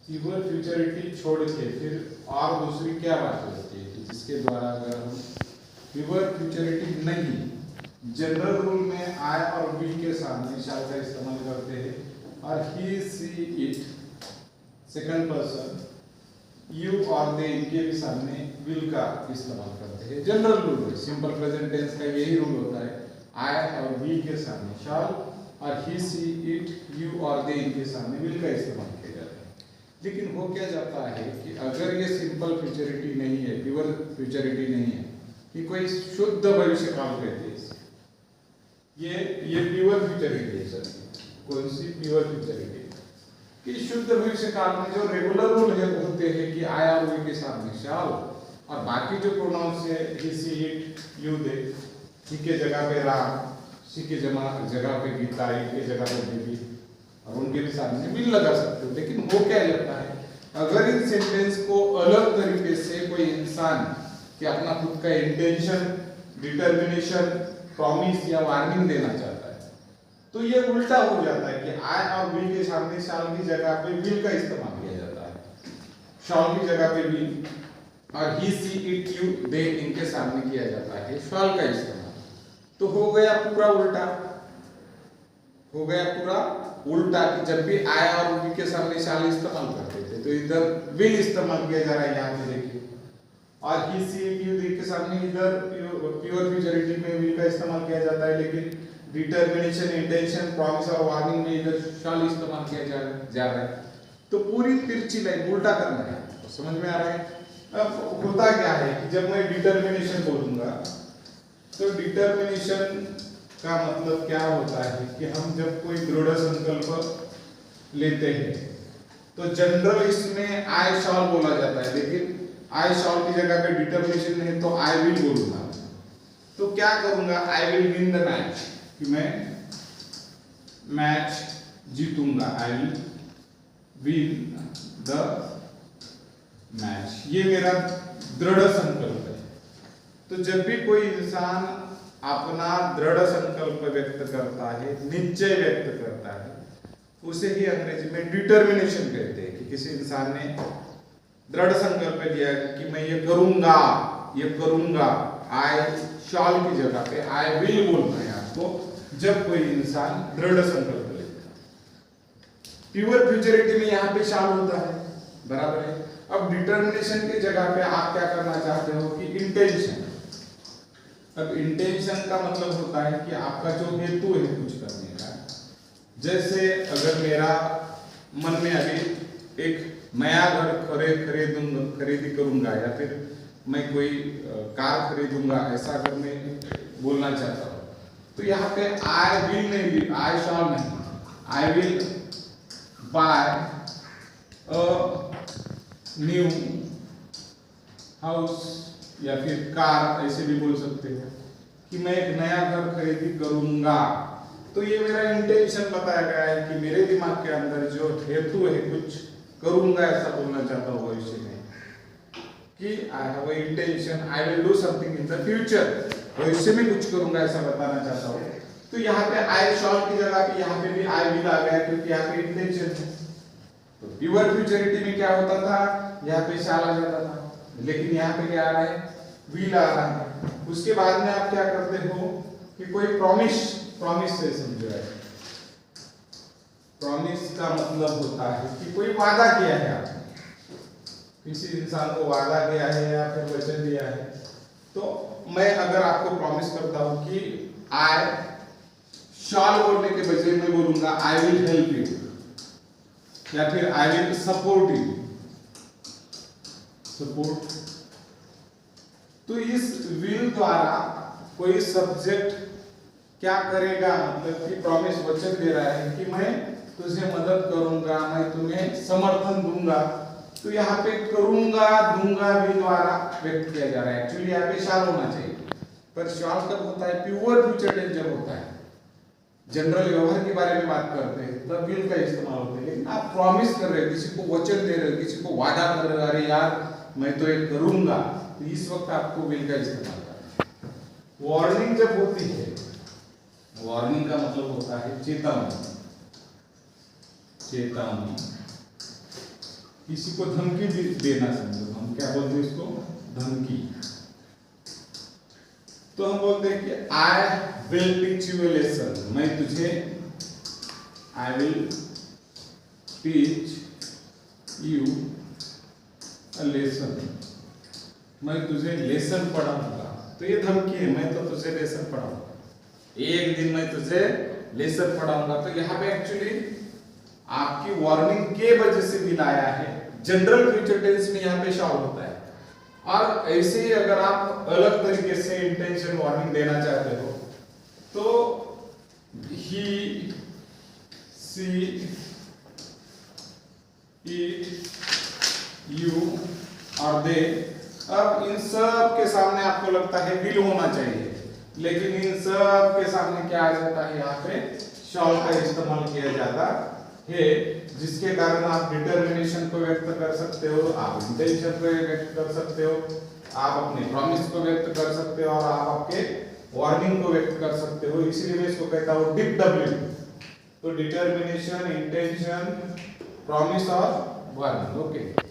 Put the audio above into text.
Pure futurity छोड़ के फिर और दूसरी क्या बात होती है कि जिसके द्वारा अगर हम प्योर फ्यूचरिटी नहीं जनरल रूल में आई और वी के सामने शाल का इस्तेमाल करते हैं और he see it second person you और दे इनके भी सामने विल का इस्तेमाल करते हैं। जनरल रूल है, सिंपल प्रेजेंट टेंस का यही रूल होता है। आई और वी के सामने शाल और ही सी इट यू और दे इनके सामने विल का इस्तेमाल किया जाता है। लेकिन हो क्या जाता है कि अगर ये सिंपल फ्यूचरिटी नहीं है, प्योर फ्यूचरिटी नहीं है कि कोई शुद्ध भविष्य काल कहते हैं ये प्योर फ्यूचरिटी है सर। कौन सी प्योर फ्यूचरिटी कि शुद्ध भविष्य काल में जो रेगुलर रूल होते हैं कि आई और वी के सामने शाल और बाकी जो प्रोनाउंस है ही सी इट यू दे, ही के जगह पे राम, सी के जगह पे गीता, ई के जगह पे देवी और उनके भी सामने विल लगा सकते हो। लेकिन वो क्या लगता है अगर इन सेंटेंस को अलग तरीके से कोई इंसान कि अपना खुद का इंटेंशन, डिटर्मिनेशन, प्रॉमिस या वार्निंग देना चाहता है तो ये उल्टा हो जाता है कि आई और वी के सामने शाल की जगह पे विल का इस्तेमाल किया जाता है, शाल की जगह पे विल और he see it you they इनके सामने किया जाता है शाल का इस्तेमाल। तो हो गया पूरा उल्टा, हो गया पूरा उल्टा कि जब भी आई और वी के सामने शाल इस्तेमाल करते थे तो इधर विल इस्तेमाल किया जा रहा है यहाँ पे देखिए, और he see it you they के सामने इधर प्योर फ्यूचरिटी में विल का इस्तेमाल किया जाता है, लेकिन डिटर्मिनेशन, इंटेंशन, प्रॉमिस और वार्निंग में इधर शाल इस्तेमाल किया जा रहा है। तो पूरी तिरछी लाइन उल्टा करना है। तो समझ में आ रहा है? अब होता क्या है कि जब मैं डिटर्मिनेशन बोलूंगा तो डिटर्मिनेशन का मतलब क्या होता है कि हम जब कोई दृढ़ संकल्प लेते हैं तो जनरल इसमें आई शॉल बोला जाता है, लेकिन आई शॉल की जगह पे डिटर्मिनेशन है तो आई विल बोलूंगा। तो क्या करूंगा, I will win the match कि मैं मैच जीतूंगा, I will win the match, ये मेरा दृढ़ संकल्प है। तो जब भी कोई इंसान अपना दृढ़ संकल्प व्यक्त करता है, निश्चय व्यक्त करता है, उसे ही अंग्रेजी में डिटर्मिनेशन कहते हैं कि किसी इंसान ने दृढ़ संकल्प लिया कि मैं ये करूंगा, आई शॉल की जगह पे आई विल बोलना है आपको जब कोई इंसान दृढ़ संकल्प लेता है। प्योर फ्यूचरिटी में यहाँ पे शाल होता है, बराबर है। अब डिटर्मिनेशन की जगह पे आप क्या करना चाहते हो कि इंटेंशन। अब इंटेंशन का मतलब होता है कि आपका जो हेतु है कुछ करने का। जैसे अगर मेरा मन में अभी एक नया घर खरीदी करूंगा या फिर मैं कोई कार खरीदूंगा, ऐसा अगर मैं बोलना चाहता हूँ तो यहाँ पे आई विल नहीं, आई शॉल नहीं, I will buy a new house या फिर कार, ऐसे भी बोल सकते हैं कि मैं एक नया घर खरीदी करूंगा। तो ये मेरा इंटेंशन बताया गया है कि मेरे दिमाग के अंदर जो हेतु है कुछ करूंगा ऐसा बोलना चाहता हूँ भविष्य में कि I have a intention, I will do something in the future, भविष्य में कुछ करूंगा ऐसा बताना चाहता हूँ। तो यहाँ पे आई शॉल की जगह पे यहाँ पे भी आई विल आ गया क्योंकि यहाँ पे इंटेंशन है। तो प्योर फ्यूचरिटी में क्या होता था, यहाँ पे शाल आ जाता था, लेकिन यहाँ पे क्या आ रहा है, विल आ रहा है। उसके बाद में आप क्या करते हो कि कोई प्रॉमिस से समझो है। प्रॉमिस का मतलब होता है कि कोई वादा किया है आपने, किसी इंसान को वादा किया है या फिर वचन दिया है। तो मैं अगर आपको प्रॉमिस करता हूं कि आई शॉल बोलने के बजाय मैं बोलूंगा आई विल हेल्प यू या फिर I will support you, support. तो इस विल द्वारा कोई सब्जेक्ट क्या करेगा, मतलब कि प्रॉमिस वचन दे रहा है कि मैं तुझे मदद करूंगा, मैं तुम्हें समर्थन दूंगा। तो यहाँ पे करूंगा, दूंगा भी द्वारा व्यक्त किया जा रहा है। एक्चुअली यहाँ पे शाल होना चाहिए, पर शाल कब होता है, प्योर फ्यूचर टेंस जब होता है, जनरल व्यवहार के बारे में बात करते हैं तब विल का इस्तेमाल होता है। लेकिन आप प्रॉमिस कर रहे हो, किसी को वचन दे रहे हो, किसी को वादा कर रहे हो, अरे यार मैं तो ये करूंगा, तो इस वक्त आपको विल का इस्तेमाल करना है। वार्निंग जब होती है, वार्निंग का मतलब होता है चेतावनी, चेतावनी। किसी को धमकी देना समझो, हम क्या बोलते हैं इसको, धमकी। तो हम बोलते हैं कि I will teach U A lesson, मैं तुझे, I will teach you a lesson, मैं तुझे लेसन पढ़ाऊंगा। तो ये धमकी है, मैं तो तुझे लेसन पढ़ाऊंगा, एक दिन मैं तुझे लेसन पढ़ाऊंगा। तो यहाँ पे एक्चुअली आपकी वार्निंग के वजह से भी लाया है, जनरल फ्यूचर टेंस में यहाँ पे शाल होता है। और ऐसे ही अगर आप अलग तरीके से इंटेंशन वार्निंग देना चाहते हो तो ही, सी, इट, यू और दे। अब इन सब के सामने आपको लगता है विल होना चाहिए, लेकिन इन सब के सामने क्या आ जाता है, यहाँ पे शॉल का इस्तेमाल किया जाता है, जिसके कारण आप डिटर्मिनेशन को व्यक्त कर सकते हो, आप इंटेंशन को व्यक्त कर सकते हो, आप अपने प्रॉमिस को व्यक्त कर सकते हो और आप आपके वार्निंग को व्यक्त कर सकते हो। इसलिए मैं इसको कहता हूँ डिप डब्ल्यू। तो डिटर्मिनेशन, इंटेंशन, प्रॉमिस और वार्निंग। ओके।